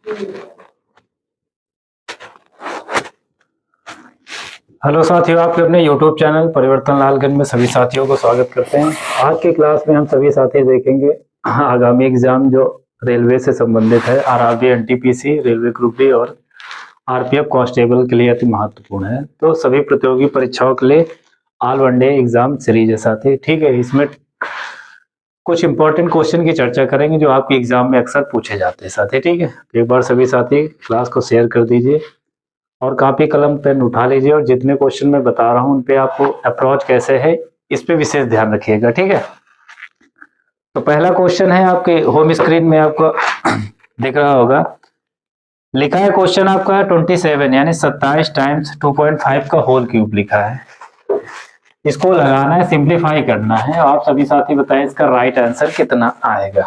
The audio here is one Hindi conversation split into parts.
हेलो साथियों, आपके अपने YouTube चैनल परिवर्तन लालगंज में सभी साथियों को स्वागत करते हैं। आज की क्लास में हम सभी साथी देखेंगे आगामी एग्जाम जो रेलवे से संबंधित है, RRB, NTPC, railway group D और आरपीएफ कांस्टेबल के लिए अति महत्वपूर्ण है। तो सभी प्रतियोगी परीक्षाओं के लिए ऑल वनडे एग्जाम सीरीज है साथी, ठीक है। इसमें कुछ इंपॉर्टेंट क्वेश्चन की चर्चा करेंगे जो आपके एग्जाम में अक्सर पूछे जाते हैं साथी, ठीक है। एक बार सभी साथी क्लास को शेयर कर दीजिए और कॉपी कलम पेन उठा लीजिए और जितने क्वेश्चन मैं बता रहा हूं उन पे आपको अप्रोच कैसे है इस पे विशेष ध्यान रखिएगा, ठीक है। तो पहला क्वेश्चन है, आपके होम स्क्रीन में आपको दिख रहा होगा, लिखा है क्वेश्चन आपका 27 यानी 27 टाइम्स 2.5 का होल क्यूब लिखा है। इसको लगाना है, सिंप्लीफाई करना है। आप सभी साथी बताएं इसका राइट आंसर कितना आएगा।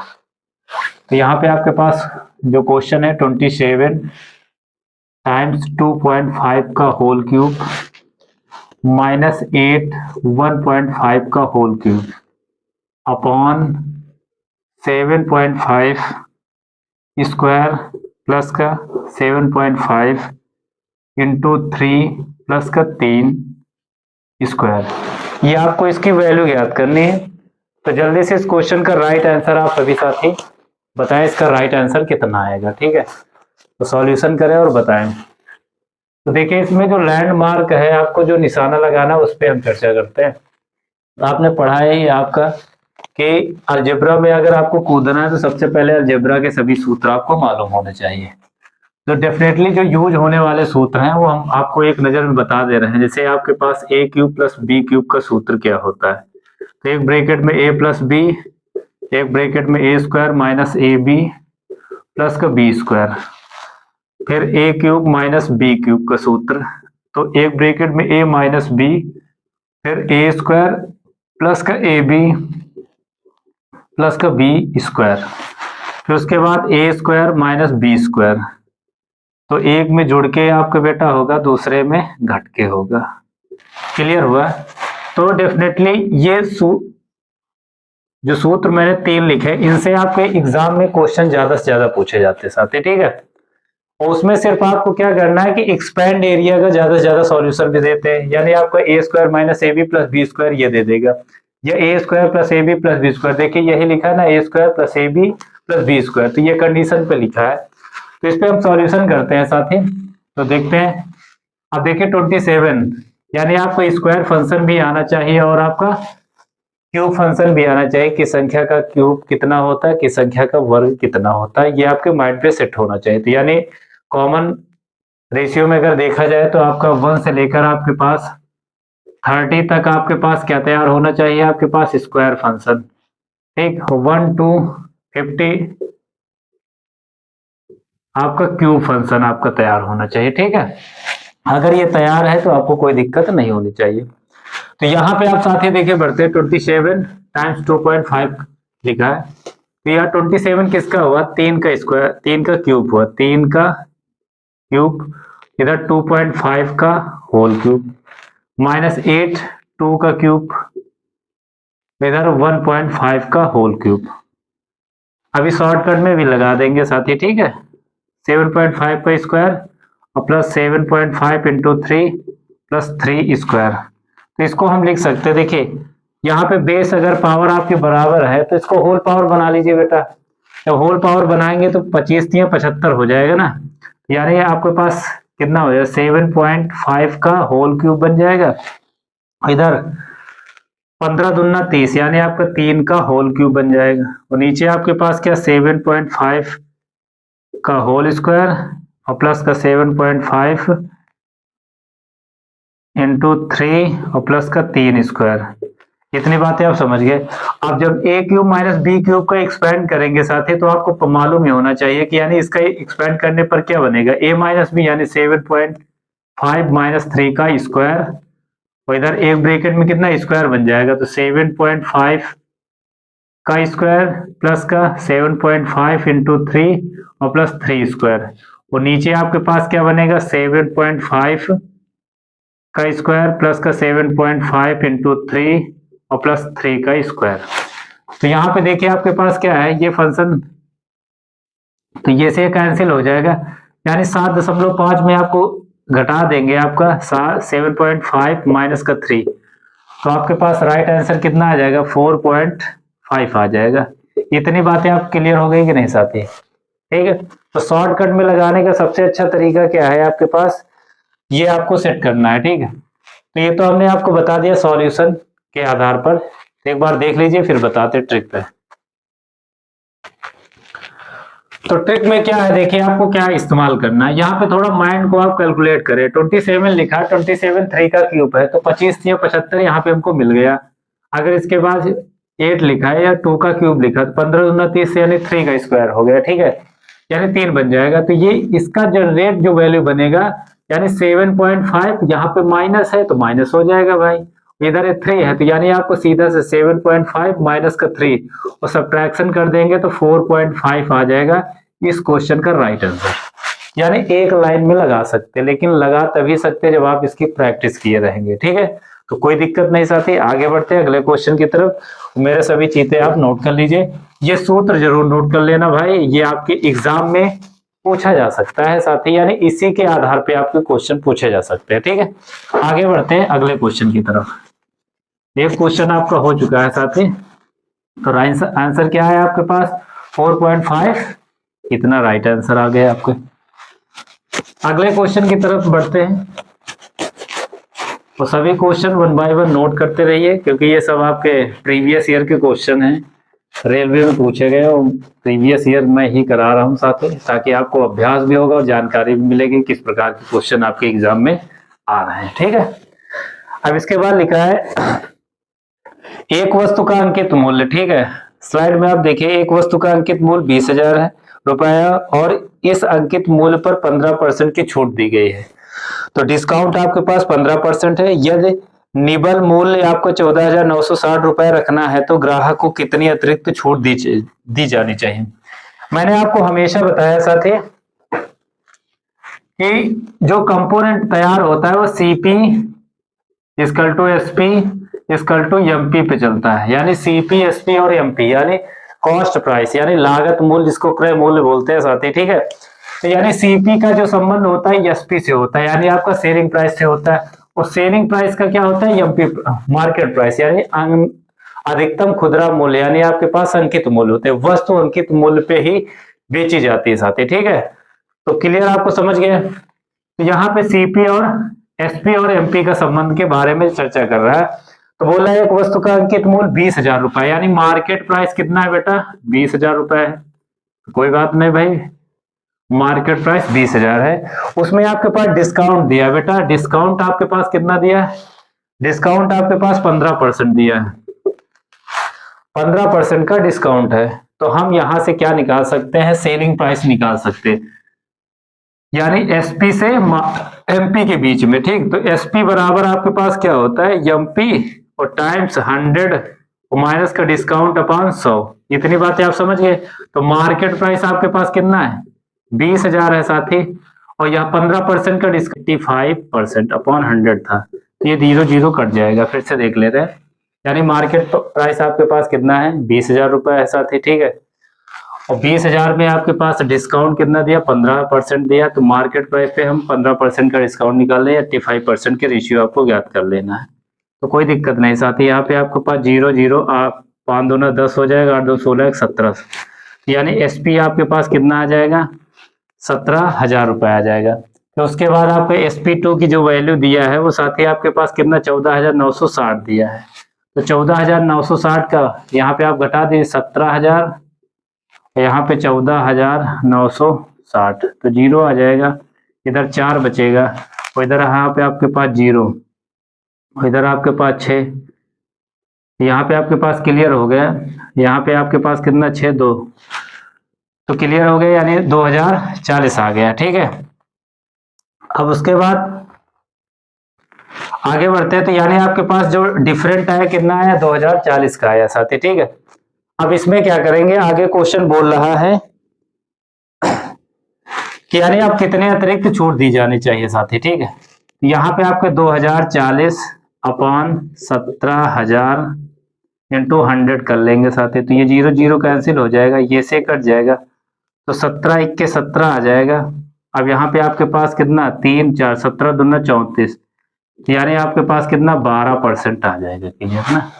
तो यहाँ पे आपके पास जो क्वेश्चन है 27 टाइम्स 2.5 का होल क्यूब माइनस 8 1.5 का whole cube upon 7.5 square plus का 7.5 इंटू 3 प्लस का 3 स्क्वायर। ये आपको इसकी वैल्यू याद करनी है। तो जल्दी से इस क्वेश्चन का राइट आंसर आप सभी साथी बताएं, इसका राइट आंसर कितना आएगा, ठीक है। तो सॉल्यूशन करें और बताएं। तो देखिए इसमें जो लैंडमार्क है, आपको जो निशाना लगाना उस पर हम चर्चा करते हैं। आपने पढ़ा है ये आपका कि अलजेब्रा में अगर आपको कूदना है तो सबसे पहले अलजेब्रा के सभी सूत्र आपको मालूम होने चाहिए। तो डेफिनेटली जो यूज होने वाले सूत्र हैं वो हम आपको एक नजर में बता दे रहे हैं। जैसे आपके पास A cube plus B cube का सूत्र क्या होता है, तो एक ब्रैकेट में ए प्लस बी, एक ब्रैकेट में A square minus A B plus का बी स्क्वायर, फिर A cube minus B cube का सूत्र, तो एक ब्रैकेट में ए माइनस बी, फिर ए स्क्वायर प्लस का ए बी प्लस का बी स्क्वायर, फिर उसके बाद ए स्क्वायर माइनस बी स्क्वायर। तो एक में जुड़ के आपका बेटा होगा, दूसरे में घट के होगा। क्लियर हुआ? तो डेफिनेटली ये जो सूत्र मैंने 3 लिखे, इनसे आपके एग्जाम में क्वेश्चन ज्यादा से ज्यादा पूछे जाते हैं साथी, ठीक है। और उसमें सिर्फ आपको क्या करना है कि एक्सपेंड एरिया का ज्यादा से ज्यादा सॉल्यूशन भी देते हैं, यानी आपको A square minus A B plus B square ये दे देगा, या A square plus A B plus B square. देखिए यही लिखा है ना, A square plus A B plus B square, तो ये कंडीशन पे लिखा है। तो इस पे हम सॉल्यूशन करते हैं साथी। तो देखते हैं, अब देखिए 27 यानी आपको स्क्वायर फंक्शन भी आना चाहिए और आपका क्यूब फंक्शन भी आना चाहिए कि संख्या का क्यूब कितना होता है, कि संख्या का वर्ग कितना होता है, ये आपके माइंड पे सेट होना चाहिए। तो यानी कॉमन रेशियो में अगर देखा जाए तो आपका 1 से लेकर आपके पास 30 तक आपके पास क्या तैयार होना चाहिए, आपके पास स्क्वायर फंक्शन, ठीक। 1 to 50 आपका क्यूब फंक्शन आपका तैयार होना चाहिए, ठीक है। अगर ये तैयार है तो आपको कोई दिक्कत नहीं होनी चाहिए। तो यहाँ पे आप साथी देखिए बढ़ते हैं, 27 टाइम्स 2.5 लिखा है। तो यहाँ 27 किसका हुआ, 3 का स्क्वायर, 3 का क्यूब हुआ, 3 का क्यूब, इधर 2.5 का होल क्यूब, माइनस 8 2 का क्यूब, इधर 1.5 का होल क्यूब। अभी शॉर्टकट में भी लगा देंगे साथी, ठीक है। 7.5 का स्क्वायर और प्लस 7.5 इंटू 3 प्लस 3 स्क्वायर। तो इसको हम लिख सकते हैं, देखिए यहाँ पे बेस अगर पावर आपके बराबर है तो इसको होल पावर बना लीजिए बेटा। जब होल पावर बनाएंगे तो 25 या 75 हो जाएगा ना, यानी आपके पास कितना हो जाएगा, 7.5 का होल क्यूब बन जाएगा। इधर 15 दूना 30 यानी आपका 3 का होल क्यूब बन जाएगा। और नीचे आपके पास क्या, 7.5 का होल स्क्वायर और प्लस का 7.5 इंटू 3 और प्लस का 3 स्क्वायर। इतनी बातें आप समझ गए। अब जब ए क्यूब माइनस बी क्यूब का एक्सपेंड करेंगे साथी तो आपको मालूम ही होना चाहिए कि यानी इसका एक्सपेंड करने पर क्या बनेगा, ए माइनस बी यानी 7.5 माइनस 3 का स्क्वायर, और इधर एक ब्रैकेट में कितना स्क्वायर बन जाएगा, तो 7.5 का स्क्वायर प्लस का 7.5 इंटू 3 और प्लस 3 स्क्वायर। और नीचे आपके पास क्या बनेगा, 7.5 का स्क्वायर प्लस का 7.5 इंटू 3 और प्लस 3 का स्क्वायर। तो यहाँ पे देखिए आपके पास क्या है, ये फंक्शन तो ये से कैंसिल हो जाएगा, यानी 7.5 में आपको घटा देंगे आपका 7.5 माइनस का 3, तो आपके पास राइट आंसर कितना आ जाएगा 4.5 आ जाएगा। इतनी बातें आप क्लियर हो गई कि नहीं साथी? ठीक है, तो शॉर्टकट में लगाने का सबसे अच्छा तरीका क्या है आपके पास, ये आपको सेट करना है। ठीक है, तो ये तो हमने आपको बता दिया सॉल्यूशन के आधार पर, एक बार देख लीजिए फिर बताते ट्रिक पे। तो ट्रिक में क्या है, देखिए आपको क्या इस्तेमाल करना है, यहाँ पे थोड़ा माइंड को आप कैलकुलेट करें। 27 लिखा, 27 3 का क्यूब है, तो 25 या 75 यहाँ पे हमको मिल गया। अगर इसके बाद 8 लिखा है या 2 का क्यूब लिखा, तो 15 दूना 30 यानी 3 का स्क्वायर हो गया। ठीक है, यानी 3 बन जाएगा। तो ये इसका जनरेट जो वैल्यू बनेगा यानी 7.5, यहाँ पे माइनस है तो माइनस हो जाएगा भाई, इधर 3 है तो यानी आपको सीधा से 7.5 माइनस का 3 और सब्ट्रैक्शन कर देंगे तो 4.5 आ जाएगा इस क्वेश्चन का राइट आंसर। यानी एक लाइन में लगा सकते, लेकिन लगा तभी सकते जब आप इसकी प्रैक्टिस किए रहेंगे। ठीक है, तो कोई दिक्कत नहीं साथी, आगे बढ़ते हैं अगले क्वेश्चन की तरफ। मेरे सभी चीजें आप नोट कर लीजिए, ये सूत्र जरूर नोट कर लेना भाई, ये आपके एग्जाम में पूछा जा सकता है साथी, यानी इसी के आधार पे आपके क्वेश्चन पूछे जा सकते हैं। ठीक है, आगे बढ़ते हैं अगले क्वेश्चन की तरफ। एक क्वेश्चन आपका हो चुका है साथी, तो आंसर क्या है आपके पास 4.5, इतना राइट आंसर आ गया आपके। अगले क्वेश्चन की तरफ बढ़ते हैं, तो सभी क्वेश्चन 1 बाय 1 नोट करते रहिए, क्योंकि ये सब आपके प्रीवियस ईयर के क्वेश्चन हैं, रेलवे में पूछे गए और प्रीवियस ईयर मैं ही करा रहा हूं साथी, ताकि आपको अभ्यास भी होगा और जानकारी भी मिलेगी किस प्रकार के क्वेश्चन आपके एग्जाम में आ रहे हैं। ठीक है, अब इसके बाद लिखा है एक वस्तु का अंकित मूल्य। ठीक है, स्लाइड में आप देखिए, एक वस्तु का अंकित मूल्य 20,000 है रुपया और इस अंकित मूल्य पर 15% की छूट दी गई है, तो डिस्काउंट आपके पास 15% है। यदि निबल मूल्य आपको 14,960 रुपए रखना है तो ग्राहक को कितनी अतिरिक्त छूट दी जानी चाहिए। मैंने आपको हमेशा बताया साथी कि जो कंपोनेंट तैयार होता है वो CP equal to SP equal to MP पे चलता है, यानी सीपी एसपी और एमपी यानी कॉस्ट प्राइस यानी लागत मूल्य, जिसको क्रय मूल्य बोलते हैं साथी। ठीक है, तो यानी सीपी का जो संबंध होता है एसपी से होता है, यानी आपका सेलिंग प्राइस से होता है, और सेलिंग प्राइस का क्या होता है एमपी मार्केट प्राइस, यानी अधिकतम खुदरा मूल्य, यानी आपके पास अंकित मूल्य होते हैं, वस्तु अंकित मूल्य पे ही बेची जाती है साथी। ठीक है, तो क्लियर आपको समझ गए। तो यहाँ पे सीपी और एसपी और एमपी का संबंध के बारे में चर्चा कर रहा है। तो बोला एक वस्तु का अंकित मूल्य 20,000 रुपए, यानी मार्केट प्राइस कितना है बेटा 20,000 रुपए है, कोई बात नहीं भाई, मार्केट प्राइस 20,000 है, उसमें आपके पास डिस्काउंट दिया बेटा, डिस्काउंट आपके पास कितना दिया है, डिस्काउंट आपके पास 15% दिया है, 15% का डिस्काउंट है। तो हम यहां से क्या निकाल सकते हैं, सेलिंग प्राइस निकाल सकते हैं, यानी एसपी से एमपी के बीच में। ठीक, तो एसपी बराबर आपके पास क्या होता है एमपी और टाइम्स 100 और माइनस का डिस्काउंट अपॉन 100, इतनी बातें आप समझ गए। तो मार्केट प्राइस आपके पास कितना है 20,000 है साथी, और यहाँ 15% का डिस्काउंट 55% अपॉन 100 था, तो ये 0 0 कट जाएगा, फिर से देख लेते हैं। यानी मार्केट प्राइस आपके पास कितना है 20,000 रुपए है साथी। ठीक है, और 20,000 में आपके पास डिस्काउंट कितना दिया 15% दिया, तो मार्केट प्राइस पे हम 15% का डिस्काउंट निकाल लें, 85% के रेशियो आपको ज्ञात कर लेना है, तो कोई दिक्कत नहीं साथी। यहाँ पे आपके पास 0 0 5 दूना 10 हो जाएगा, 8 2 16 17, यानी एसपी आपके पास कितना आ जाएगा 17,000 रुपए आ जाएगा। तो उसके बाद आपको SP2 की जो वैल्यू दिया है वो साथी आपके पास कितना 14,960 दिया है, तो 14,960 का यहाँ पे आप घटा दिए 17,000, यहाँ पे 14,960, तो 0 आ जाएगा, इधर 4 बचेगा, और इधर यहाँ पे आपके पास 0, और इधर आपके पास 6, यहाँ पे आपके पास क्लियर हो गया, यहाँ पे आपके पास कितना 6 2, तो क्लियर हो गया, यानी 2040 आ गया। ठीक है, अब उसके बाद आगे बढ़ते हैं, तो यानी आपके पास जो डिफरेंट आया कितना आया 2040 का आया साथी। ठीक है, अब इसमें क्या करेंगे, आगे क्वेश्चन बोल रहा है कि यानी आप कितने अतिरिक्त छूट दी जानी चाहिए साथी। ठीक है, यहाँ पे आपके 2040 अपॉन 17,000 इंटू 100 कर लेंगे साथी, तो ये 0 0 कैंसिल हो जाएगा, ये से कट जाएगा, तो 17 इक्के 17 आ जाएगा। अब यहाँ पे आपके पास कितना 3 4 17 दूना 34, यानी आपके पास कितना 12% आ जाएगा। क्लियर ना?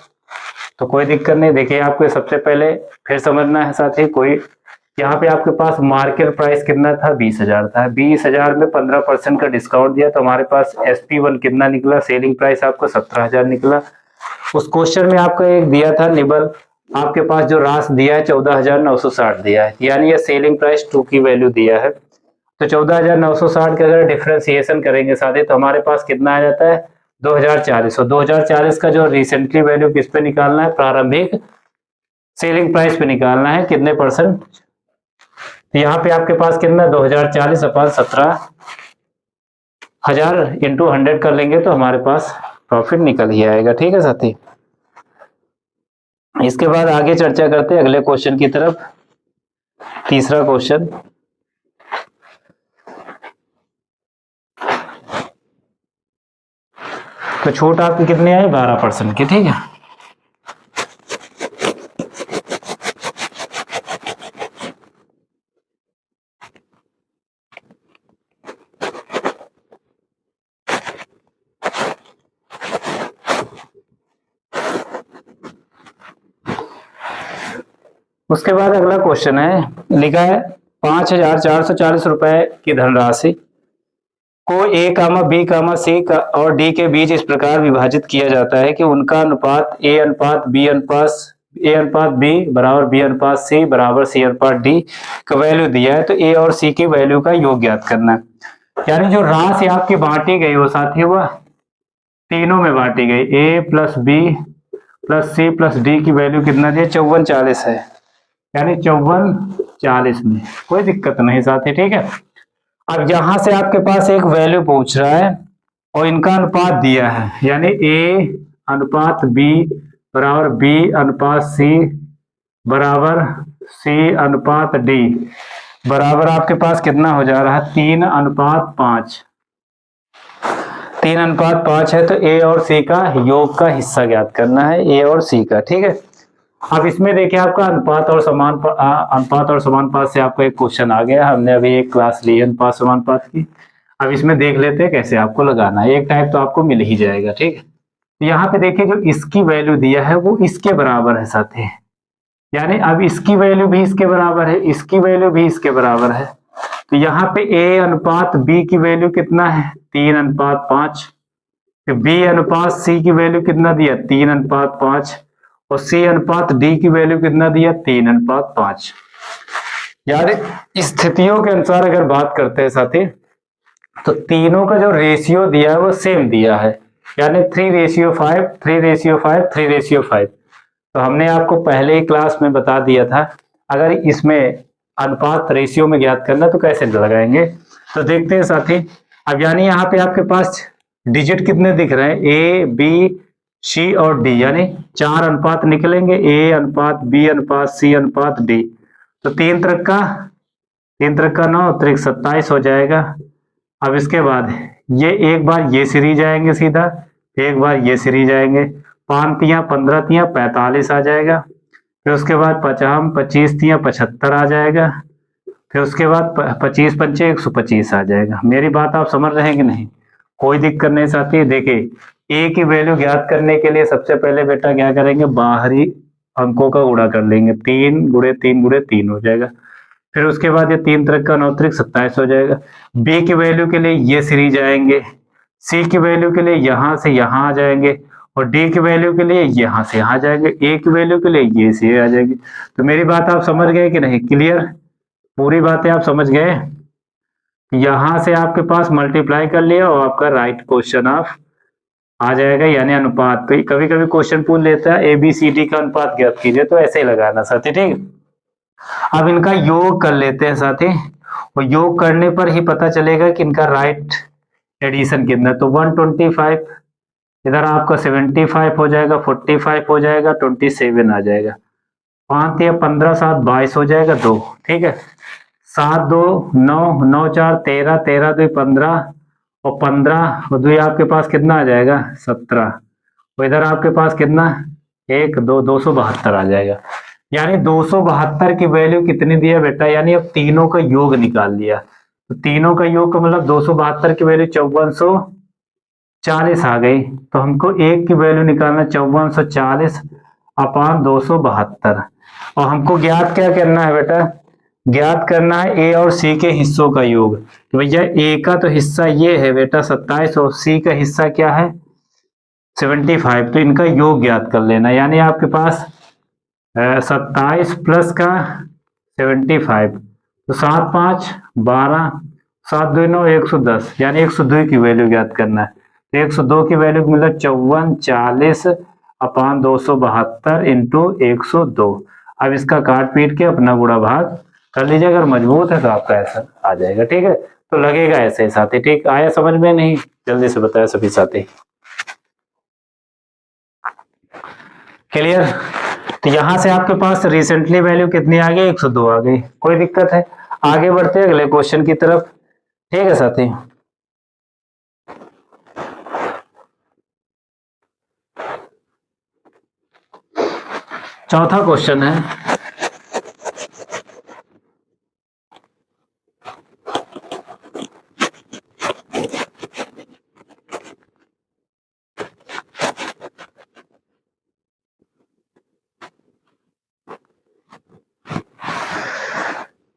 तो कोई दिक्कत नहीं। देखिए आपको सबसे पहले फिर समझना है साथी, कोई यहाँ पे आपके पास मार्केट प्राइस कितना था 20,000 था, 20,000 में 15% का डिस्काउंट दिया तो हमारे पास SP1 कितना निकला, सेलिंग प्राइस आपको 17,000 निकला। उस क्वेश्चन में आपका एक दिया था निबल, आपके पास जो रास दिया है 14,960 दिया है, यानी ये सेलिंग प्राइस 2 की वैल्यू दिया है। तो 14,960 का अगर डिफ्रेंसिएशन करेंगे साथी तो हमारे पास कितना आ जाता है 2040। और 2040 का जो रिसेंटली वैल्यू किस पे निकालना है, प्रारंभिक सेलिंग प्राइस पे निकालना है, कितने परसेंट। तो यहाँ पे आपके पास कितना 2040 अपॉन 17,000 इंटू 100 कर लेंगे तो हमारे पास प्रॉफिट निकल ही आएगा। ठीक है साथी, इसके बाद आगे चर्चा करते हैं अगले क्वेश्चन की तरफ। तीसरा क्वेश्चन, तो छूट आपकी कितनी आई 12% की। ठीक है, उसके बाद अगला क्वेश्चन है, लिखा है 5,440 रुपए की धनराशि को A, B, C और D के बीच इस प्रकार विभाजित किया जाता है कि उनका अनुपात A अनुपात B बराबर B अनुपात C बराबर C अनुपात D का वैल्यू दिया है। तो A और C की वैल्यू का योग ज्ञात करना है। यानी जो राशि आपकी बांटी गई वो साथी वह तीनों में बांटी गई, A plus B plus C plus D की वैल्यू कितना दिया 5440 है, यानी 5440 में कोई दिक्कत नहीं साथी। ठीक है, अब यहां से आपके पास एक वैल्यू पूछ रहा है और इनका अनुपात दिया है, यानी A अनुपात B बराबर B अनुपात C बराबर C अनुपात D बराबर आपके पास कितना हो जा रहा है 3:5। 3:5 है तो A और C का योग का हिस्सा ज्ञात करना है, A और C का। ठीक है, अब इसमें देखिए आपका अनुपात और समानुपात से आपको एक क्वेश्चन आ गया। हमने अभी एक क्लास ली है अनुपात समानुपात की, अब इसमें देख लेते हैं कैसे आपको लगाना है। एक टाइप तो आपको मिल ही जाएगा। ठीक है, तो यहाँ पे देखिए जो इसकी वैल्यू दिया है वो इसके बराबर है साथी, यानी अब इसकी वैल्यू भी इसके बराबर है, इसकी वैल्यू भी इसके बराबर है। तो यहाँ पे A अनुपात B की वैल्यू कितना है 3:5, तो B अनुपात C की वैल्यू कितना दिया 3:5 और C अनुपात D की वैल्यू कितना दिया 3:5। यार स्थितियों के अनुसार अगर बात करते हैं साथी तो तीनों का जो रेशियो दिया है वो सेम दिया है, यानी 3:5 3:5 3:5। तो हमने आपको पहले ही क्लास में बता दिया था अगर इसमें अनुपात रेशियो में ज्ञात करना तो कैसे लगाएंगे। तो देखते हैं साथी, अब यानी यहाँ पे आपके पास डिजिट कितने दिख रहे हैं A B C और D, यानी 4 अनुपात निकलेंगे, A अनुपात B अनुपात C अनुपात D। तो 3 त्रिक का 9 त्रिक 27 हो जाएगा। अब इसके बाद ये एक बार ये सीरीज आएंगे सीधा, एक बार ये सीरीज आएंगे, 5 तियां 15 तियां 45 आ जाएगा। फिर उसके बाद 25 तियां 75 आ जाएगा। फिर उसके बाद 25 पंचे 125 आ जाएगा। मेरी बात आप समझ रहे हैं कि नहीं? कोई दिक्कत नहीं साथी। देखिए A की वैल्यू ज्ञात करने के लिए सबसे पहले बेटा क्या करेंगे, बाहरी अंकों का गुणा कर लेंगे, 3 × 3 × 3 हो जाएगा। फिर उसके बाद ये 3 त्रिक का 9 त्रिक 27 हो जाएगा। B की वैल्यू के लिए ये सीरीज आएंगे, C की वैल्यू के लिए यहां से यहां आ जाएंगे और D की वैल्यू के लिए यहां से यहां जाएंगे, A की वैल्यू के लिए ये से आ जाएगी। तो मेरी बात आप समझ गए कि नहीं? क्लियर, पूरी बातें आप समझ गए? यहां से आपके पास मल्टीप्लाई कर लिया और आपका राइट क्वेश्चन ऑफ आ जाएगा, यानी अनुपात। तो कभी कभी क्वेश्चन पूछ लेता है ABCD का अनुपात ज्ञात कीजिए, तो ऐसे ही लगाना साथी। ठीक, अब इनका योग कर लेते हैं साथी, और योग करने पर ही पता चलेगा कि इनका राइट एडिशन कितना। तो 125 इधर आपका 75 हो जाएगा, 45 हो जाएगा, 27 आ जाएगा, 5 या 15 7 22 हो जाएगा 2। ठीक है, 7 2 9 9 4 13 13 2 15 और 15 और 2 आपके पास कितना आ जाएगा 17। और इधर आपके पास कितना 1 2 272 आ जाएगा। यानी 272 की वैल्यू कितनी दी है बेटा, यानी अब तीनों का योग निकाल लिया, तो तीनों का योग का मतलब 272 की वैल्यू 5440 आ गई, तो हमको एक की वैल्यू निकालना 5440 अपान 272, और हमको ज्ञात क्या करना है बेटा, ज्ञात करना है ए और सी के हिस्सों का योग। तो भैया ए का तो हिस्सा ये है बेटा 27 और सी का हिस्सा क्या है 75, तो इनका योग ज्ञात कर लेना, यानी आपके पास 27 प्लस का 75, तो 7×5 = 12, 7×2 = 110, यानी 102 की वैल्यू ज्ञात करना है, तो 102 की वैल्यू मतलब 5440 अपान 272 इंटू 102। अब इसका काट पीट के अपना गुणा भाग कर लीजिए, अगर मजबूत है तो आपका ऐसा आ जाएगा, ठीक है, तो लगेगा ऐसे ही साथी। ठीक आया समझ में, नहीं जल्दी से बताया सभी साथी, क्लियर। तो यहां से आपके पास रिसेंटली वैल्यू कितनी आ गई 102 आ गई, कोई दिक्कत है, आगे बढ़ते हैं अगले क्वेश्चन की तरफ, ठीक है साथी। चौथा क्वेश्चन है,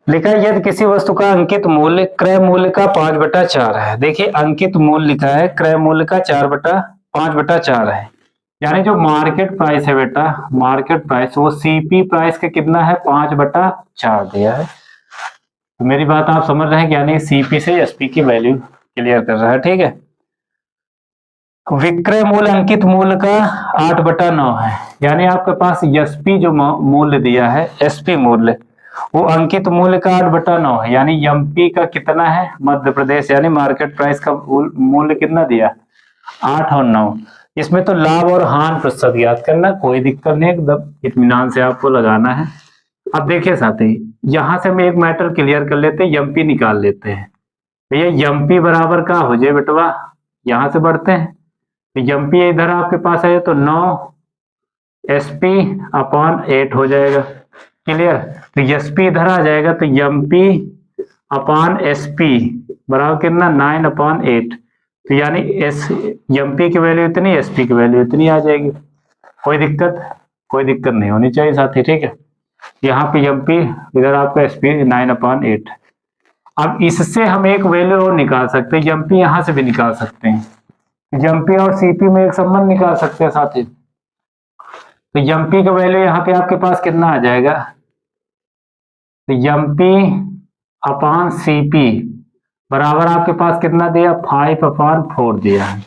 लिखा है यदि किसी वस्तु का अंकित मूल्य क्रय मूल्य का 5/4 है। देखिए अंकित मूल्य लिखा है, क्रय मूल्य का 5/4 है, यानी जो मार्केट प्राइस है बेटा, मार्केट प्राइस वो सीपी प्राइस का कितना है 5/4 दिया है। तो मेरी बात आप समझ रहे हैं, यानी सीपी से एसपी की वैल्यू क्लियर कर रहा है, ठीक है। विक्रय मूल्य अंकित मूल्य का 8/9 है, यानी आपके पास एसपी जो मूल्य दिया है, एसपी मूल्य वो अंकित मूल्य का 8/9 है, यानी एमपी का कितना है मध्य प्रदेश, यानी मार्केट प्राइस का मूल्य कितना दिया 8 और 9। इसमें तो लाभ और हानि प्रतिशत ज्ञात करना, कोई दिक्कत नहीं, एकदम इत्मीनान से आपको लगाना है। अब देखिए साथी, यहां से हम एक मैटर क्लियर कर लेते हैं, एमपी निकाल लेते हैं, भैया एमपी बराबर का हो जाए बेटवा, यहां से बढ़ते हैं, तो एमपी इधर आपके पास है तो 9 एसपी अपॉन 8 हो जाएगा, क्लियर। तो एसपी इधर आ जाएगा, तो एमपी अपॉन एसपी बराबर कितना 9/8, तो यानी एस एमपी की वैल्यू इतनी, एसपी की वैल्यू इतनी आ जाएगी, कोई दिक्कत, कोई दिक्कत नहीं होनी चाहिए साथी, ठीक है। यहाँ पे एमपी, इधर आपका एसपी 9/8। अब इससे हम एक वैल्यू और निकाल सकते हैं, एमपी यहाँ से भी निकाल सकते हैं, एमपी और सीपी में एक संबंध निकाल सकते हैं साथी। तो एमपी का वैल्यू यहाँ पे आपके पास कितना आ जाएगा, तो एमपी अपॉन सीपी बराबर आपके पास कितना दिया 5/4 दिया है।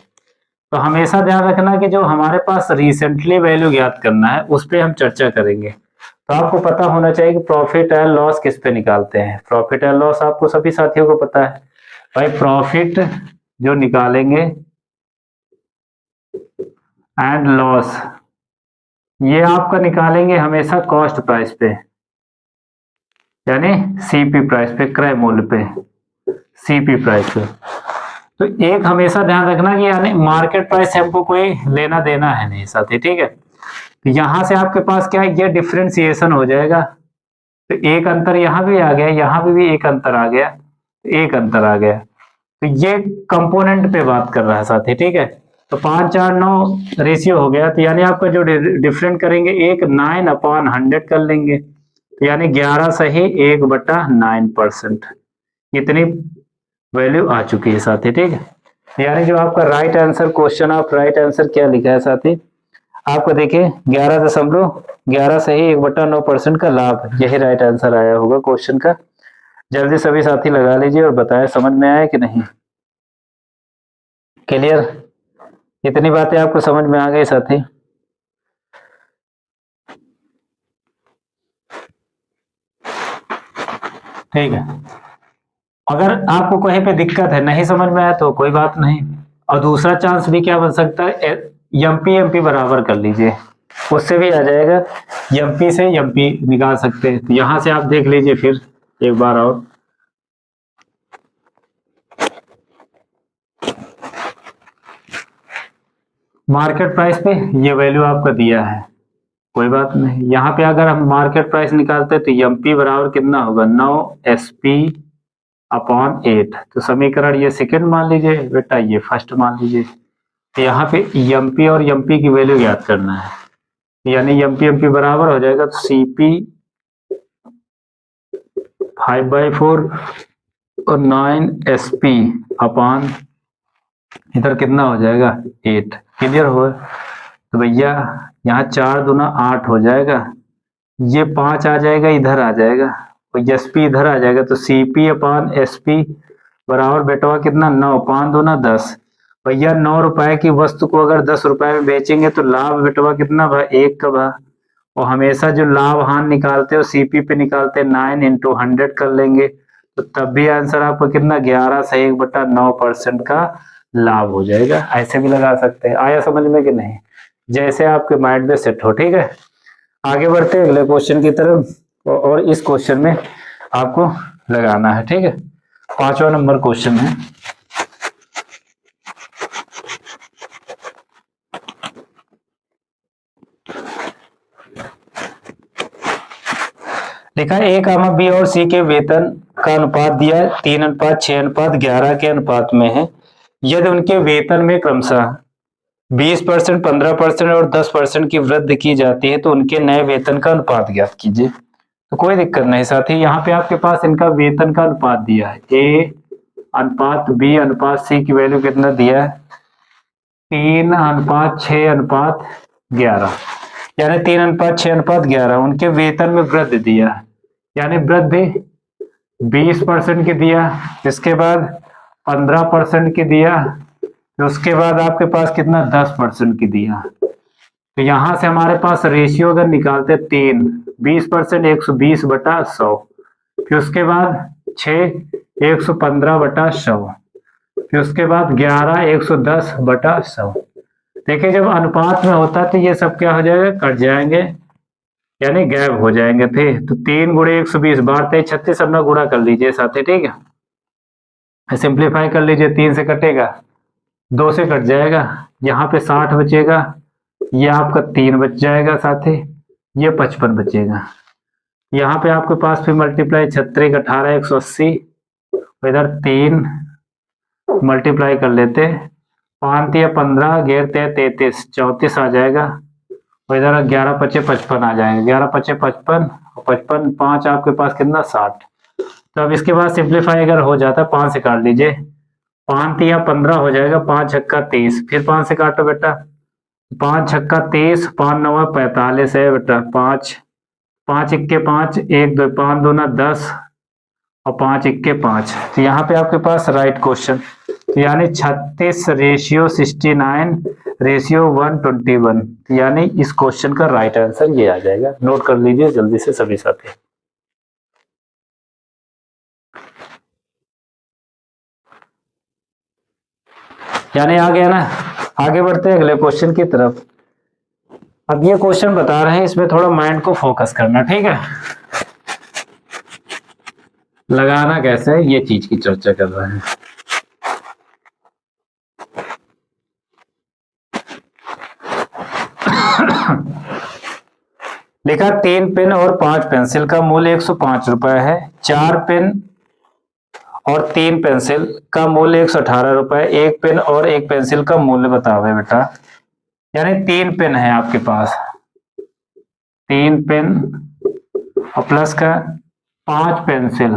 तो हमेशा ध्यान रखना कि जो हमारे पास रिसेंटली वैल्यू ज्ञात करना है उस पर हम चर्चा करेंगे। तो आपको पता होना चाहिए कि प्रॉफिट एंड लॉस किस पे निकालते हैं, प्रॉफिट एंड लॉस आपको सभी साथियों को पता है भाई, प्रॉफिट जो निकालेंगे एंड लॉस ये आपका निकालेंगे हमेशा कॉस्ट प्राइस पे, यानी सीपी प्राइस पे, क्रय मूल्य पे, सीपी प्राइस पे। तो एक हमेशा ध्यान रखना कि यानी मार्केट प्राइस से हमको कोई लेना देना है नहीं साथी, ठीक है। तो यहां से आपके पास क्या है, ये डिफ्रेंसिएशन हो जाएगा, तो एक अंतर यहां भी आ गया, यहां भी एक अंतर आ गया, एक अंतर आ गया, तो ये कंपोनेंट पे बात कर रहा है साथी, ठीक है। तो 5:4:9 रेशियो हो गया, तो यानी आपका जो डिफरेंट करेंगे एक 9/100 कर लेंगे, तो यानी 11 सही 1/9%, इतनी वैल्यू आ चुकी है साथी, ठीक है। यानी जो आपका right answer, question of right answer क्या लिखा है साथी, आपको देखिए 11.11 सही 1/9% का लाभ, यही राइट आंसर आया होगा क्वेश्चन का। जल्दी सभी साथी लगा लीजिए और बताएं समझ में आया कि नहीं, क्लियर, इतनी बातें आपको समझ में आ गई साथी, ठीक है। अगर आपको कहीं पे दिक्कत है, नहीं समझ में आया तो कोई बात नहीं, और दूसरा चांस भी क्या बन सकता है, एमपी एमपी बराबर कर लीजिए, उससे भी आ जाएगा, एमपी से एमपी निकाल सकते हैं। तो यहां से आप देख लीजिए फिर एक बार और, मार्केट प्राइस पे ये वैल्यू आपका दिया है, कोई बात नहीं। यहाँ पे अगर हम मार्केट प्राइस निकालते हैं तो एमपी बराबर कितना होगा 9 SP/8। तो समीकरण ये सेकंड मान लीजिए बेटा, ये फर्स्ट मान लीजिए। तो यहाँ पे एमपी और एमपी की वैल्यू याद करना है, यानी एमपी एमपी बराबर हो जाएगा तो CP 5/4 और 9 SP/ इधर कितना हो जाएगा 8। क्लियर हो? तो भैया यहाँ 4 दूना 8 हो जाएगा, ये 5 आ जाएगा, इधर आ जाएगा और SP इधर आ जाएगा। तो CP/SP बराबर बेटवा कितना 9, 5 दूना 10। भैया 9 रुपए की वस्तु को अगर 10 रुपए में बेचेंगे तो लाभ बेटवा कितना भा 1 का भा। और हमेशा जो लाभ हान निकालते हो CP पे निकालते 9 × 100 कर लेंगे, तो तब भी आंसर आपको कितना 11 से 1/9% का लाभ हो जाएगा। ऐसे भी लगा सकते हैं। आया समझ में कि नहीं? जैसे आपके माइंड में सेट हो। ठीक है, आगे बढ़ते हैं अगले क्वेश्चन की तरफ और इस क्वेश्चन में आपको लगाना है। ठीक है, 5वां नंबर क्वेश्चन है। लिखा A, B और C के वेतन का अनुपात दिया है 3:6:11 के अनुपात में है। यदि उनके वेतन में क्रमशः 20%, 15% और 10% की वृद्धि की जाती है तो उनके नए वेतन का अनुपात ज्ञात कीजिए। तो कोई दिक्कत नहीं साथी, यहाँ पे आपके पास इनका वेतन का अनुपात दिया है। A/B/C की वैल्यू कितना दिया है 3:6:11, यानी 3:6:11। उनके वेतन में वृद्धि दिया है, यानी वृद्धि 20% की दिया, इसके बाद 15% की दिया, तो उसके बाद आपके पास कितना 10% की दिया। तो यहां से हमारे पास रेशियो अगर निकालते 3, 20% 120/100, फिर उसके बाद 6 115/100, फिर उसके बाद 11 110/100। देखिए जब अनुपात में होता है तो ये सब क्या हो जाएगा, कट जाएंगे, यानी गैप हो जाएंगे थे। तो 3 × 120 12 3 36 अपना गुणा कर लीजिए साथी। ठीक है, सिंप्लीफाई कर लीजिए, 3 से कटेगा, 2 से कट जाएगा, यहाँ पे 60 बचेगा, ये आपका 3 बच जाएगा साथी, ये 55 बचेगा। यहाँ पे आपके पास फिर मल्टीप्लाई 36 18 180, इधर 3 मल्टीप्लाई कर लेते, 5 × 15 11 33 34 आ जाएगा, और इधर 11 × 5 55 आ जाएगा, 11 × 5 55 और 55 5 आपके पास कितना 60। तो अब इसके बाद सिंप्लीफाई अगर हो जाता है 5 से काट लीजिए, 5 × 15 हो जाएगा, 5 छक्का 30, फिर 5 से काटो बेटा, 5 छक्का 30, 5 9 45 है बेटा, 5 5 इक्के 5 1 2 5 दूना 10 और 5 इक्के 5। तो यहाँ पे आपके पास राइट क्वेश्चन, तो यानी 36:69:121, यानी इस क्वेश्चन का राइट आंसर ये आ जाएगा। नोट कर लीजिए जल्दी से सभी साथी। यानी आ गया ना। आगे बढ़ते हैं अगले क्वेश्चन की तरफ। अब ये क्वेश्चन बता रहे हैं, इसमें थोड़ा माइंड को फोकस करना। ठीक है, लगाना कैसे है ये चीज की चर्चा कर रहे हैं। लिखा 3 पेन और 5 पेंसिल का मूल्य 105 रुपए है। 4 पेन और 3 पेंसिल का मूल्य 118 रुपए। 1 पेन और 1 पेंसिल का मूल्य बताओ बेटा। यानी 3 पेन है आपके पास, 3 पेन और प्लस का 5 पेंसिल,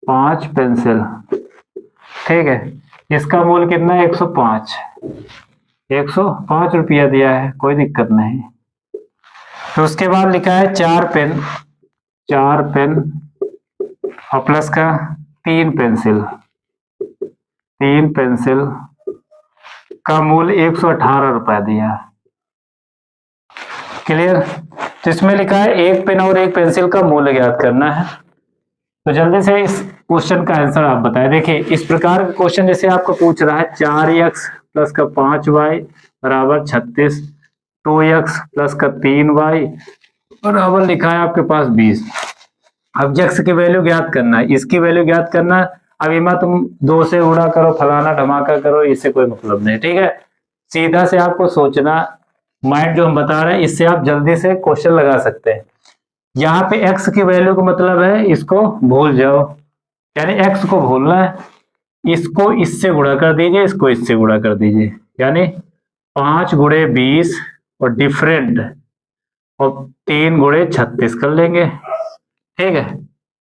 5 पेंसिल। ठीक है, इसका मूल्य कितना है 105, 105 रुपया दिया है, कोई दिक्कत नहीं। तो उसके बाद लिखा है 4 पेन, 4 पेन और प्लस का 3 पेंसिल, 3 पेंसिल का मूल्य 118 रुपया दिया। क्लियर? तो इसमें लिखा है 1 पेन और 1 पेंसिल का मूल्य ज्ञात करना है। तो जल्दी से इस क्वेश्चन का आंसर आप बताएं। देखिए इस प्रकार का क्वेश्चन जैसे आपको पूछ रहा है 4x प्लस का 5y बराबर 36, 2x प्लस का 3y बराबर लिखा है आपके पास 20। अब x की वैल्यू ज्ञात करना है, इसकी वैल्यू ज्ञात करना। अब इमा तुम 2 से गुणा करो, फलाना धमाका करो, इससे कोई मतलब नहीं। ठीक है, सीधा से आपको सोचना माइंड जो हम बता रहे हैं इससे आप जल्दी से क्वेश्चन लगा सकते हैं। यहाँ पे x की वैल्यू का मतलब है इसको भूल जाओ, यानी x को भूलना है, इसको इससे गुणा कर दीजिए, इसको इससे गुणा कर दीजिए, यानी 5 × 20 और डिफरेंट और 3 × 36 कर लेंगे। ठीक है,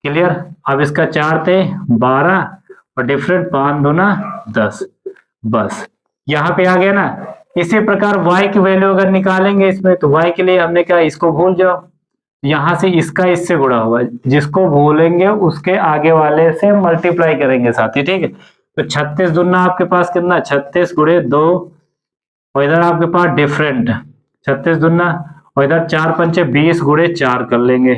क्लियर। अब इसका 4 थे 12 और डिफरेंट 5 दूना 10, बस यहाँ पे आ गया ना। इसी प्रकार y की वैल्यू अगर निकालेंगे इसमें, तो y के लिए हमने क्या, इसको भूल जाओ, यहां से इसका इससे गुणा होगा, जिसको भूलेंगे उसके आगे वाले से मल्टीप्लाई करेंगे साथ ही। ठीक है, तो 36 दूना आपके पास कितना, 36 × 2 और इधर आपके पास डिफरेंट 36 दूना और इधर 4 पंचे 20 × 4 कर लेंगे।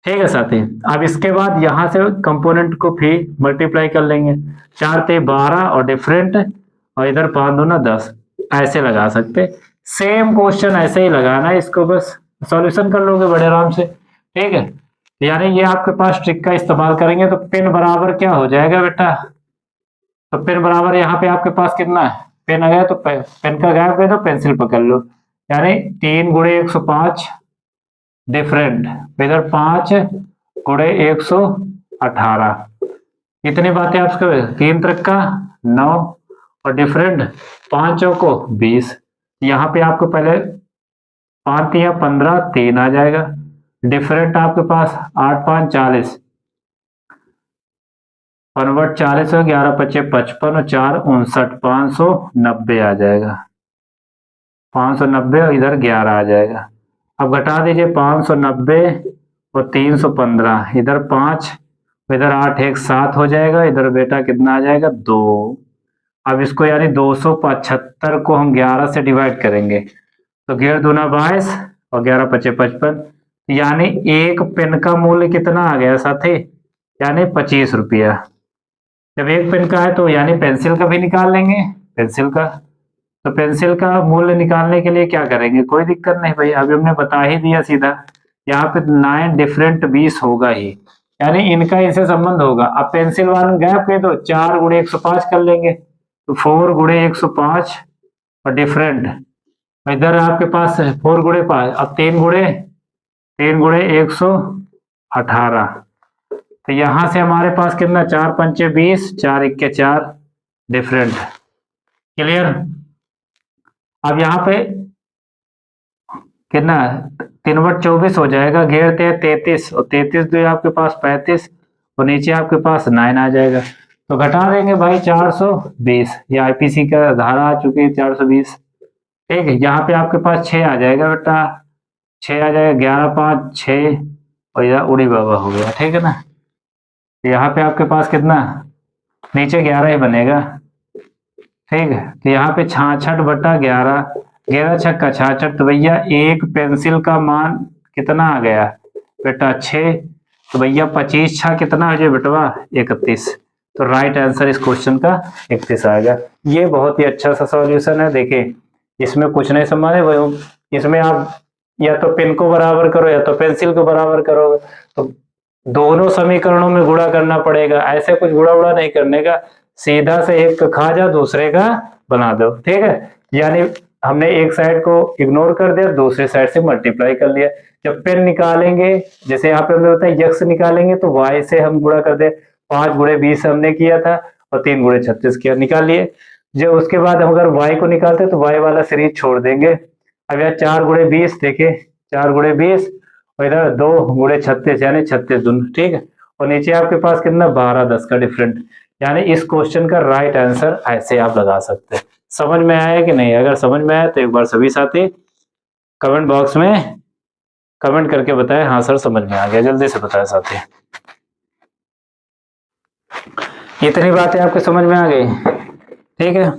ठीक है साथी, अब इसके बाद यहां से कंपोनेंट को फिर मल्टीप्लाई कर लेंगे, 4 × 12 और डिफरेंट और इधर 5 दूना 10, ऐसे लगा सकते। सेम क्वेश्चन ऐसे ही लगाना है, इसको बस सॉल्यूशन कर लोगे बड़े आराम से। ठीक है, यानी ये आपके पास ट्रिक का इस्तेमाल करेंगे तो पेन बराबर क्या हो जाएगा बेटा, तो पेन बराबर यहाँ पे आपके पास कितना है, पेन आ गया तो पेन का गायब कर दो, पेंसिल पकड़ लो, यानी 3 × 105 डिफरेंट, इधर 5 × 118, इतनी बातें आपको 3 त्रिक का 9 और डिफरेंट 5 चौको 20, यहाँ पे आपको पहले 5 या 15 3 आ जाएगा, डिफरेंट आपके पास 8 5 40, कन्वर्ट 40 हो, 11 25 55 और 4 59, 590 आ जाएगा, 590 और इधर 11 आ जाएगा। अब घटा दीजिए 590 और 315, इधर 5 इधर 8 1 7 हो जाएगा, इधर बेटा कितना आ जाएगा 2। अब इसको यानी 275 को हम 11 से डिवाइड करेंगे, तो 11 दूना 22 और 11 पचे 55, यानी एक पेन का मूल्य कितना आ गया साथी, यानी 25 रुपया। जब एक पेन का है तो यानी पेंसिल का भी निकाल लेंगे, पेंसिल का, तो पेंसिल का मूल्य निकालने के लिए क्या करेंगे, कोई दिक्कत नहीं भाई, अभी हमने बता ही दिया सीधा, यहाँ पे 9 डिफरेंट 20 होगा ही, यानी इनका इनसे संबंध होगा। अब पेंसिल वाला गैप के तो 4 × 105 कर लेंगे, तो 4 × 105 और डिफरेंट, इधर आपके पास 4 × 5, अब 3 × 118, तो यहां से हमारे पास कितना, 4 पंचे 20, 4 1 4 डिफरेंट, क्लियर। अब यहाँ पे कितना 3 × 24 हो जाएगा, घेरते हैं 33 और 33 जो आपके पास 35 और नीचे आपके पास 9 आ जाएगा, तो घटा देंगे भाई 420, ये आईपीसी का धारा आ चुकी है 420। ठीक है, यहाँ पे आपके पास 6 आ जाएगा बेटा, 6 आ जाएगा, 11 5 6 और इधर उड़ी बाबा हो गया। ठीक है ना, यहाँ पे आपके पास कितना, नीचे 11 ही बनेगा। ठीक है, तो यहाँ पे 66/11, 11 छक्का 66, तो भैया एक पेंसिल का मान कितना आ गया बेटा 6, तो भैया 25 छा कितना हो जाए बेटवा 31, तो राइट आंसर इस क्वेश्चन का 31 आएगा। ये बहुत ही अच्छा सा सॉल्यूशन है, देखिए इसमें कुछ नहीं संभाले, इसमें आप या तो पेन को बराबर करो या तो पेंसिल को बराबर करोगे, तो दोनों समीकरणों में गुणा करना पड़ेगा, ऐसे कुछ गुणा उड़ा नहीं करने का, सीधा से एक का खा जाओ दूसरे का बना दो। ठीक है, यानी हमने एक साइड को इग्नोर कर दिया, दूसरे साइड से मल्टीप्लाई कर लिया। जब पेन निकालेंगे, जैसे यहाँ पे हमने बताया यक्स निकालेंगे, तो वाई से हम गुणा कर दे, 5 × 20 हमने किया था और 3 × 36 किया, निकाल लिए। जो उसके बाद हम अगर वाई को निकालते तो वाई वाला सीरीज छोड़ देंगे। अब यहाँ 4 × 20 देखे, 4 × 20 और इधर 2 × 36 यानी 36 दून। ठीक है, और नीचे आपके पास कितना 12 10 का डिफरेंट, यानी इस क्वेश्चन का राइट आंसर ऐसे आप लगा सकते हैं। समझ में आया कि नहीं? अगर समझ में आया तो एक बार सभी साथी कमेंट बॉक्स में कमेंट करके बताएं, हाँ सर समझ में आ गया, जल्दी से बताएं साथी। इतनी बातें आपको समझ में आ गई? ठीक है,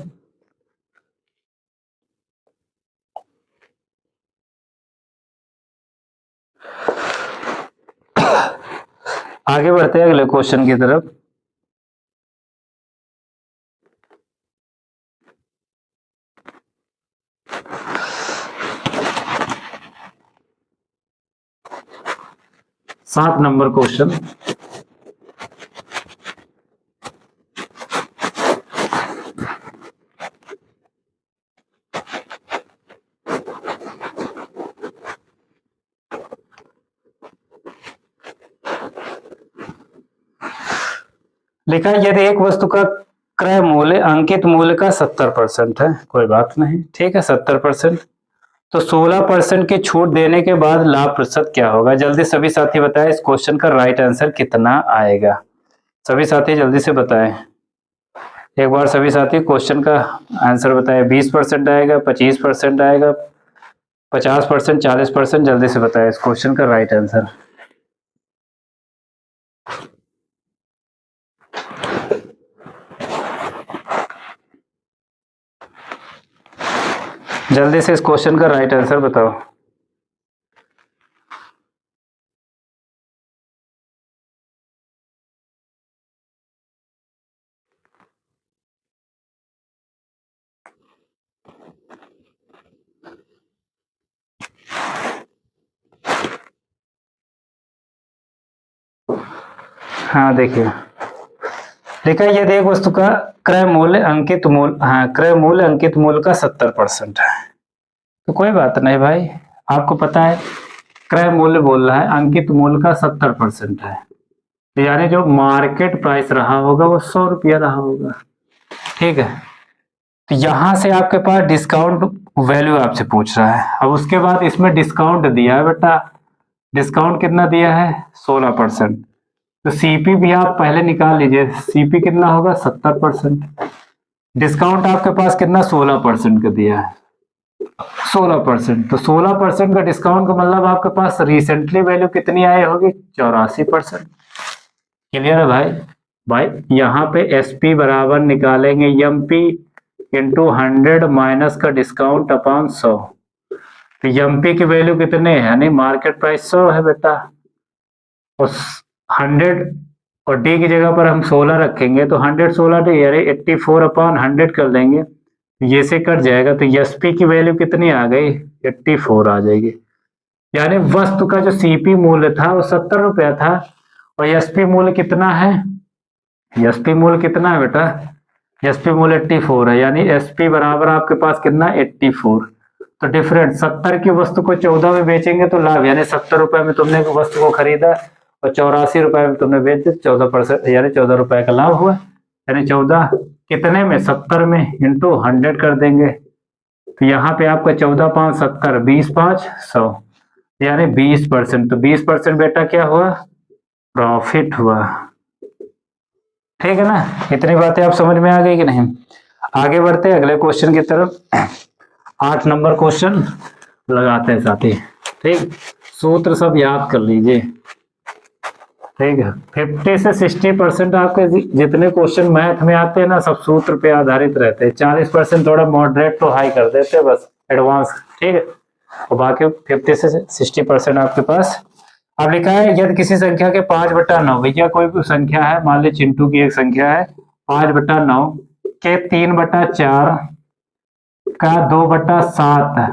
आगे बढ़ते हैं अगले क्वेश्चन की तरफ। सात नंबर क्वेश्चन, लिखा है यदि एक वस्तु का क्रय मूल्य अंकित मूल्य का 70% है, कोई बात नहीं, ठीक है 70%, तो 16% की छूट देने के बाद लाभ प्रतिशत क्या होगा। जल्दी सभी साथी बताएं इस क्वेश्चन का राइट आंसर कितना आएगा। सभी साथी जल्दी से बताएं, एक बार सभी साथी क्वेश्चन का आंसर बताएं। 20% आएगा, 25% आएगा, 50%, 40%, जल्दी से बताएं इस क्वेश्चन का राइट आंसर। जल्दी से इस क्वेश्चन का राइट आंसर बताओ। हाँ देखिए, देखा यदि एक वस्तु का क्रय मूल्य अंकित मूल्य, हाँ क्रय मूल्य अंकित मूल्य का 70% है, तो कोई बात नहीं भाई, आपको पता है क्रय मूल्य बोल रहा है, अंकित मूल्य का 70% है, तो यानी जो मार्केट प्राइस रहा होगा वो 100 रुपया रहा होगा, ठीक है। तो यहां से आपके पास डिस्काउंट वैल्यू आपसे पूछ रहा है। अब उसके बाद इसमें डिस्काउंट दिया है बेटा, डिस्काउंट कितना दिया है 16%, तो सीपी भी आप पहले निकाल लीजिए, सीपी कितना होगा 70%, डिस्काउंट आपके पास कितना 16% का दिया है, 16%, तो 16% का डिस्काउंट का मतलब आपके पास रिसेंटली वैल्यू कितनी आई होगी 84%। क्लियर है भाई। भाई यहाँ पे एसपी बराबर निकालेंगे एमपी इंटू 100 माइनस का डिस्काउंट अपॉन 100, तो एमपी की वैल्यू कितने है, यानी मार्केट प्राइस 100 है बेटा, और 100 और डी की जगह पर हम 16 रखेंगे, तो 100 16 डी यानी 84 अपॉन 100 कर देंगे, ये से कट जाएगा, तो एसपी की वैल्यू कितनी आ गई 84 आ जाएगी। यानी वस्तु का जो सीपी मूल्य था वो 70 रुपया था, और एसपी मूल्य कितना है, एसपी मूल्य कितना है बेटा, एसपी मूल्य 84 है, यानी एसपी बराबर आपके पास कितना 84, तो डिफरेंट 70 की वस्तु को 14 में बेचेंगे तो लाभ, यानी 70 रुपए में तुमने वस्तु को खरीदा और 84 रुपए में तुमने बेच दिया, 14%, यानी 14 रुपए का लाभ हुआ, यानी 14 कितने में 70 में इंटू 100 कर देंगे, तो यहाँ पे आपका 14 5 70, 20 5 100, यानी 20%, तो 20% बेटा क्या हुआ प्रॉफिट हुआ, ठीक है ना। इतनी बातें आप समझ में आ गई कि नहीं। आगे बढ़ते हैं अगले क्वेश्चन की तरफ। 8 नंबर क्वेश्चन लगाते हैं साथी, ठीक, सूत्र सब याद कर लीजिए, ठीक है। 50 से 60% आपके जितने क्वेश्चन मैथ में आते हैं ना सब सूत्र पे आधारित रहते हैं, 40% थोड़ा मॉडरेट तो हाई कर देते हैं बस एडवांस, ठीक है, और बाकी 50 से 60% आपके पास। अब लिखा है यदि किसी संख्या के 5/9, भैया कोई भी संख्या है, मान ली चिंटू की एक संख्या है, 5/9 के 3/4 का 2/7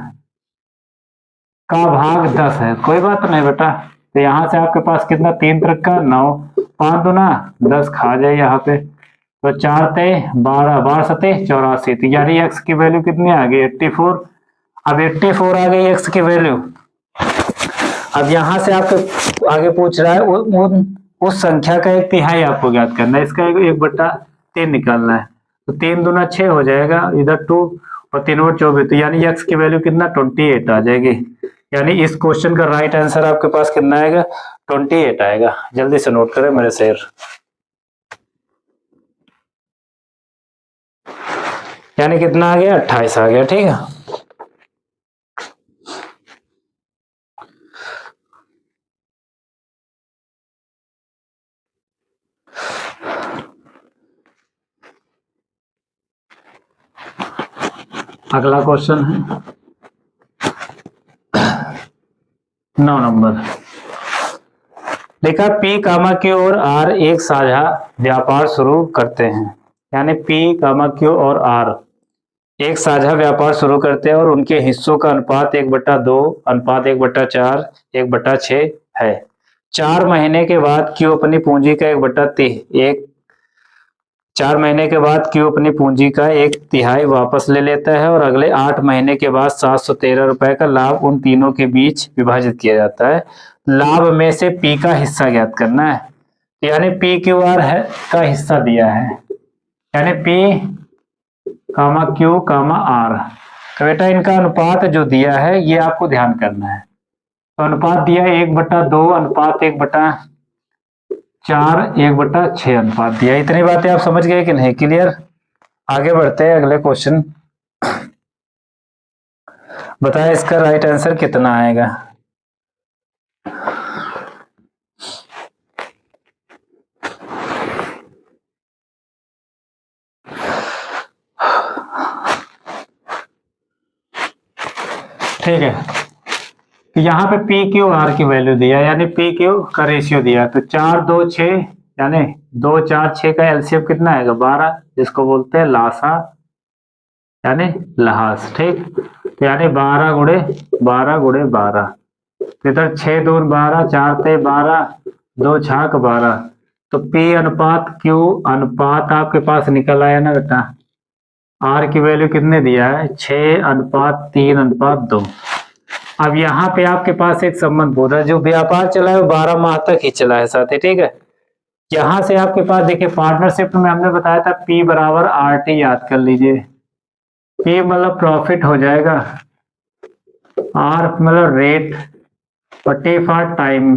का भाग 10 है, कोई बात नहीं बेटा, तो यहाँ से आपके पास कितना 3 तक का 9, 5 दूना 10 खा जाए यहाँ पे, तो 4 ते 12, 12 सते 84, तो यानी एक्स की वैल्यू कितनी आ गई 84। अब 84 आ गई एक्स की वैल्यू। अब यहाँ से आपको आगे पूछ रहा है उस संख्या का 1/3 आपको ज्ञात करना है, इसका 1/3 निकालना है, तो 3 दूना 6 हो जाएगा, इधर 2 और 3 और 24, तो यानी एक्स की वैल्यू कितना 28 आ जाएगी, यानी इस क्वेश्चन का राइट आंसर आपके पास कितना आएगा 28 आएगा। जल्दी से नोट करें मेरे शेर, यानी कितना आ गया 28 आ गया, ठीक है। अगला क्वेश्चन है 9 नंबर, लिखा पी कामा क्यू और आर एक साझा व्यापार शुरू करते हैं, यानी पी कामा क्यू और आर एक साझा व्यापार शुरू करते हैं और उनके हिस्सों का अनुपात 1/2 अनुपात 1/4 1/6 है। 4 महीने के बाद क्यू अपनी पूंजी का 4 महीने के बाद क्यू अपनी पूंजी का 1/3 वापस ले लेता है और अगले 8 महीने के बाद 713 रुपए का लाभ उन तीनों के बीच विभाजित किया जाता है। लाभ में से पी का हिस्सा ज्ञात करना है। यानी पी क्यू आर है का हिस्सा दिया है, यानी P comma Q comma R. तो बेटा इनका अनुपात जो दिया है ये आपको ध्यान करना है। तो अनुपात दिया है 1/2 अनुपात 1/4 1/6 अनुपात दिया। इतनी बातें आप समझ गए कि नहीं? क्लियर? आगे बढ़ते हैं अगले क्वेश्चन। बताएं इसका राइट आंसर कितना आएगा। ठीक है, तो यहाँ पे पी क्यू आर की वैल्यू दिया, यानी पी क्यू का रेशियो दिया। तो 4 2 6 यानी 2 4 6 का एलसीएम कितना आएगा? 12, जिसको बोलते हैं लासा यानी लहास। ठीक, तो यानी 12 गुणे 12 गुणे 12। इधर 6 दूर 12, 4 ते 12, 2 छाक 12। तो P अनुपात Q अनुपात आपके पास निकल आया ना बेटा। R की वैल्यू कितने दिया है? 6:3:2। अब यहाँ पे आपके पास एक संबंध बोल रहा है, जो व्यापार चला है वो 12 माह तक ही चला है साथी। ठीक है, यहाँ से आपके पास देखिए पार्टनरशिप में हमने बताया था P बराबर RT, याद कर लीजिए। P मतलब प्रॉफिट हो जाएगा, R मतलब रेट, और T फॉर टाइम,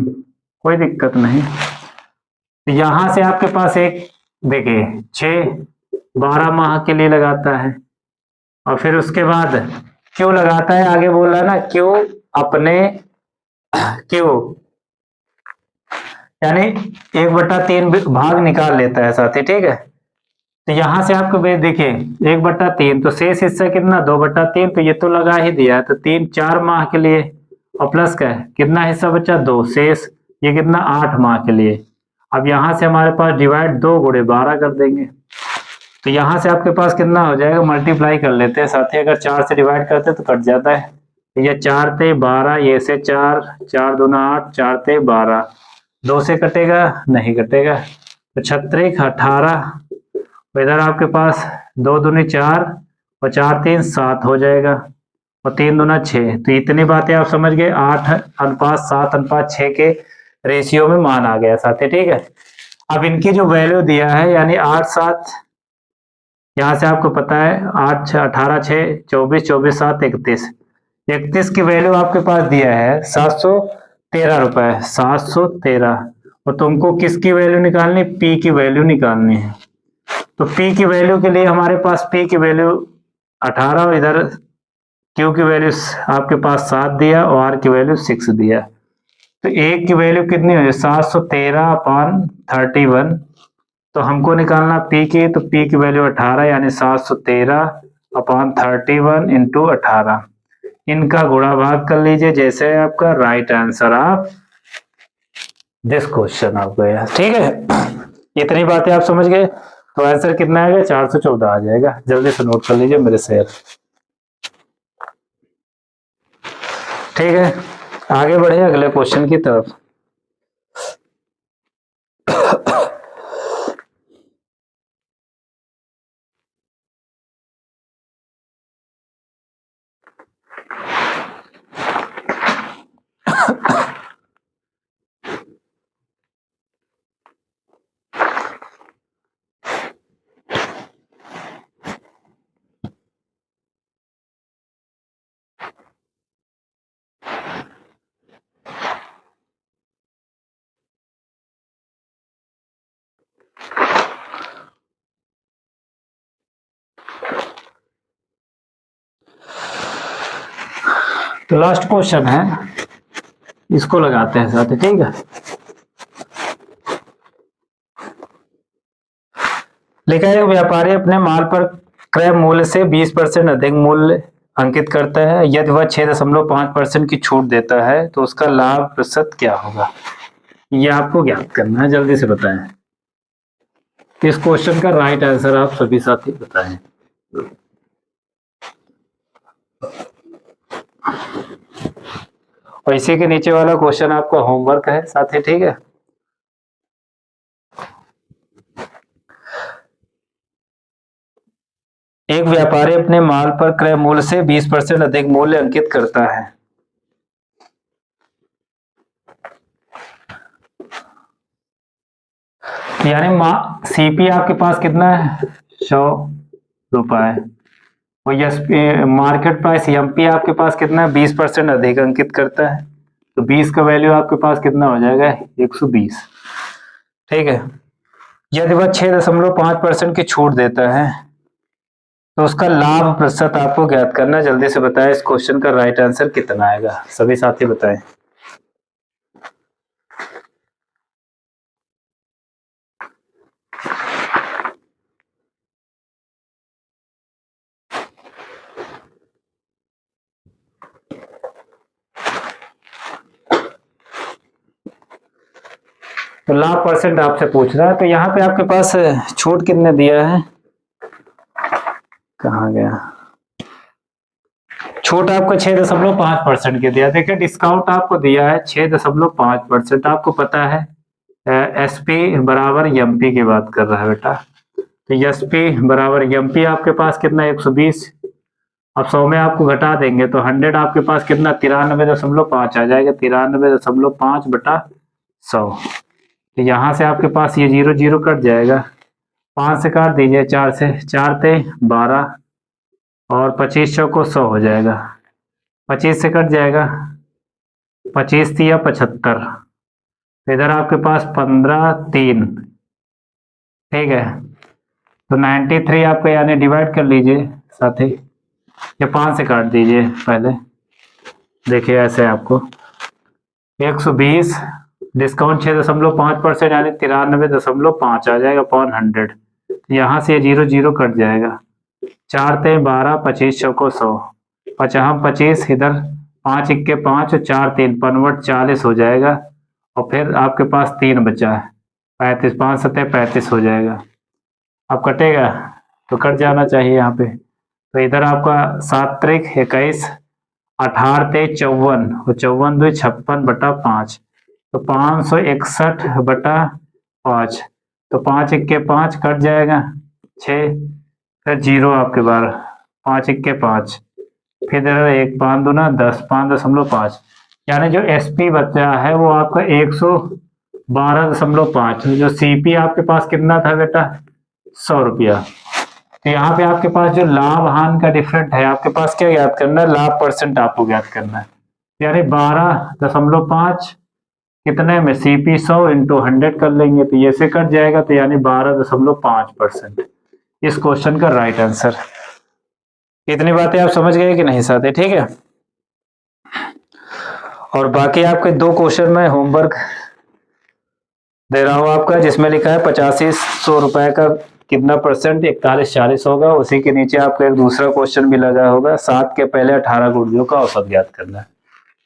कोई दिक्कत नहीं। तो यहां से आपके पास एक देखिए 12 माह के लिए लगाता है, और फिर उसके बाद क्यों लगाता है, आगे बोल रहा है ना क्यों अपने क्यों, यानी 1/3 भाग निकाल लेता है साथी। ठीक है, तो यहां से आपको देखिए 1/3, तो शेष हिस्सा कितना? 2/3। तो ये तो लगा ही दिया है, तो 3 4 माह के लिए, और प्लस का है कितना हिस्सा बचा? 2 शेष, ये कितना? 8 माह के लिए। अब यहां से हमारे पास डिवाइड 2 गुणे 12 कर देंगे। तो यहां से आपके पास कितना हो जाएगा? मल्टीप्लाई कर लेते हैं साथी, अगर 4 से डिवाइड करते हैं तो कट जाता है। तो ये 4 ते 12, ये से 4 4 दूना 8, 4 ते 12, 2 से कटेगा? नहीं कटेगा। तो 36 18, इधर आपके पास 2 दूनी 4 और 4 3 7 हो जाएगा, और 3 दूना 6। तो इतनी बातें आप समझ गए। 8:7:6 के रेशियो में मान आ गया साथी। ठीक है, अब इनकी जो वैल्यू दिया है, यानी 8 7, यहाँ से आपको पता है 8 6 18 6 24 24 7 31, 31 की वैल्यू आपके पास दिया है 713 रुपए, 713। और तुमको किसकी वैल्यू निकालनी? पी की वैल्यू निकालनी है। तो P की वैल्यू के लिए हमारे पास P की वैल्यू 18, और इधर Q की वैल्यू आपके पास 7 दिया, और R की वैल्यू 6 दिया। तो एक की वैल्यू कितनी हो जाए? 713/31। तो हमको निकालना P की, तो P की वैल्यू 18, यानी 713/31 इंटू 18। इनका गुणा भाग कर लीजिए, जैसे आपका right answer of this question आप गया। ठीक है, इतनी बातें आप समझ गए। तो आंसर कितना आएगा? 414 आ जाएगा। जल्दी से नोट कर लीजिए मेरे शेयर। ठीक है, आगे बढ़े अगले क्वेश्चन की तरफ। तो लास्ट क्वेश्चन है, इसको लगाते हैं साथ। ठीक है, लिखा है व्यापारी अपने माल पर क्रय मूल्य से 20% अधिक मूल्य अंकित करता है। यदि वह 6.5% की छूट देता है तो उसका लाभ प्रतिशत क्या होगा? ये आपको ज्ञात करना है, जल्दी से बताएं। इस क्वेश्चन का राइट आंसर आप सभी साथी बताएं। और इसी के नीचे वाला क्वेश्चन आपका होमवर्क है साथी। ठीक है, एक व्यापारी अपने माल पर क्रय मूल्य से 20% अधिक मूल्य अंकित करता है। यानी सीपी आपके पास कितना है 100 रुपए और मार्केट प्राइस एमपी आपके पास कितना है 20% अधिक अंकित करता है, तो 20 का वैल्यू आपके पास कितना हो जाएगा 120। ठीक है, यदि वह 6.5% की छूट देता है तो उसका लाभ प्रतिशत आपको ज्ञात करना है। जल्दी से बताएं इस क्वेश्चन का राइट आंसर कितना आएगा, सभी साथी बताएं। तो लाभ परसेंट आपसे पूछ रहा है, तो यहाँ पे आपके पास छूट कितने दिया है, कहाँ गया, छूट आपको 6.5% के दिया। देखिए डिस्काउंट आपको दिया है 6.5%। आपको पता है एसपी बराबर एमपी की बात कर रहा है बेटा, तो एसपी बराबर एमपी आपके पास कितना 120। अब 100 में आपको घटा देंगे तो 100 आपके पास कितना 93.5 आ जाएगा, 93.5 बटा 100। तो यहाँ से आपके पास ये 0 0 कट जाएगा, 5 से काट दीजिए, 4 से, 4 ते 12 और 25 चौको 100 हो जाएगा, 25 से कट जाएगा, 25 तिया 75, इधर आपके पास 15 3। ठीक है, तो 93 आपको यानी डिवाइड कर लीजिए साथी, या 5 से काट दीजिए पहले। देखिए ऐसे आपको 120 डिस्काउंट 6.5% यानी 93.5 आ जाएगा अपॉन 100। यहाँ से 0 0 कट जाएगा, 4 ते 12, 25 चौको 100, 25 इधर 5 इक्के 5 और 4 3 55 40 हो जाएगा, और फिर आपके पास 3 बचा है 35, 5 सत्ते 35 हो जाएगा। अब कटेगा तो कट जाना चाहिए यहाँ पे, तो इधर आपका 7 त्रिक 21, 18 ते 54 और 54 2 56 बटा 5, तो 561 बटा 5, तो 5 इक्के 5 कट जाएगा 6, फिर 0 आपके बार 5 इक्के 5, फिर इधर 1 5 दूना 10, 5.5, यानी जो एसपी बचा है वो आपका 112.5। जो सीपी आपके पास कितना था बेटा 100 रुपया। तो यहाँ पे आपके पास जो लाभ हानि का डिफरेंट है, आपके पास क्या ज्ञात करना है, लाभ परसेंट आपको ज्ञात करना है, यानी 12.5 कितने में सीपी 100 इंटू 100 कर लेंगे तो ये से कट जाएगा, तो यानी 12.5% इस क्वेश्चन का राइट आंसर। इतनी बातें आप समझ गए कि नहीं साथी? ठीक है, और बाकी आपके 2 क्वेश्चन में होमवर्क दे रहा हूं आपका, जिसमें लिखा है 8500 रुपए का कितना परसेंट 4140 होगा, उसी के नीचे आपका एक दूसरा क्वेश्चन भी लगा होगा 7 के पहले 18 गुर्जों का औसत ज्ञात करना है।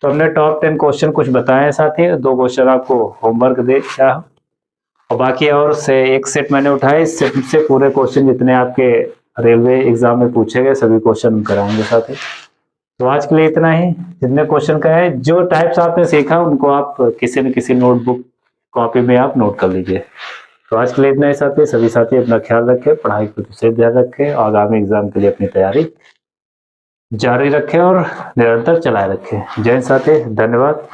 तो हमने टॉप 10 क्वेश्चन कुछ बताए साथी, 2 क्वेश्चन आपको होमवर्क दे दिया और बाकी और से एक सेट मैंने उठाए, इस सेट से पूरे क्वेश्चन जितने आपके रेलवे एग्जाम में पूछे गए सभी क्वेश्चन हम कराएंगे साथी। तो आज के लिए इतना ही, जितने क्वेश्चन का है जो टाइप्स आपने सीखा उनको आप किसी न किसी नोटबुक कॉपी में आप नोट कर लीजिए। तो आज के लिए इतना ही साथी, सभी साथी अपना ख्याल रखें, पढ़ाई को विशेष ध्यान रखें, आगामी एग्जाम के लिए अपनी तैयारी जारी रखें और निरंतर चलाए रखें। जय हिंद साथी, धन्यवाद।